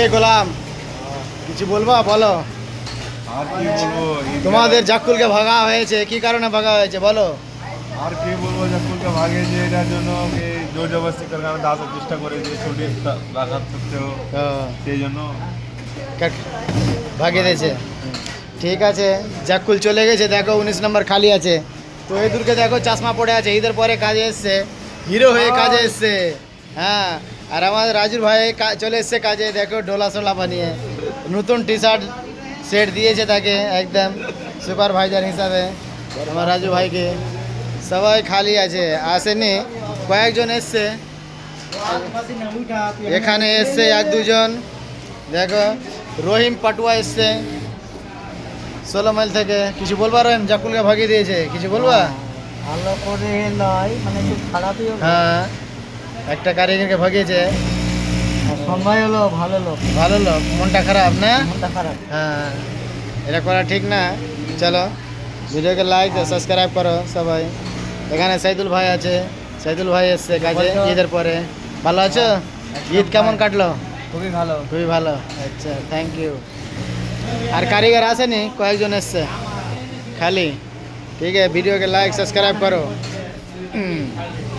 এ গোলাম, কিছু বলবা বলো। আর কি বলবো তোমাদের জাক্কুলকে ভাগা হয়েছে, কি কারণে ভাগা হয়েছে বলো। আর কি বলবো জাকুলকে ভাগিয়েছে এটার জন্য কি জোর জবরদস্তি করে কারণে আসার চেষ্টা করেছে ছুটি রাখার সত্ত্বেও সেই জন্য ভাগিয়ে দিয়েছে। ঠিক আছে, জাক্কুল চলে গেছে, দেখো 19 নম্বর খালি আছে। তো এই দূরকে দেখো চশমা পড়ে আছে, ঈদের পরে কাজে এসছে, হিরো হয়ে কাজে এসছে। হ্যাঁ, আর আমাদের রাজুর ভাই চলে এসছে কাজে, দেখো ডোলা সোলা বানিয়ে নতুন টি শার্ট সেট দিয়েছে তাকে একদম সুপারভাইজার হিসাবে আমার রাজু ভাইকে। সবাই খালি আছে, আসেনি, কয়েকজন এসছে এখানে এসছে, এক দুজন। দেখো রহিম পাটুয়া এসছে 16 মাইল থেকে। কিছু বলবা রহিম, জাকুলকে ভাগিয়ে দিয়েছে, কিছু বলবা? ভালো করে নয়, মানে খুব খারাপই হলো। হ্যাঁ, একটা কারিগরকে ভাগিয়েছে। আর সবাই হলো ভালো লোক, ভালো লোক, মনটা খারাপ না? মনটা খারাপ। হ্যাঁ, এটা করা ঠিক না। চলো ভিডিওকে লাইক সাবস্ক্রাইব করো সবাই। এখানে সাইদুল ভাই আছে, সাইদুল ভাই এসছে কাজে ঈদের পরে। ভালো আছো? ঈদ কেমন কাটলো? খুবই ভালো। খুবই ভালো, আচ্ছা, থ্যাংক ইউ। আর কারিগর আসেনি, কয়েকজন এসছে খালি। ঠিক আছে, ভিডিওকে লাইক সাবস্ক্রাইব করো।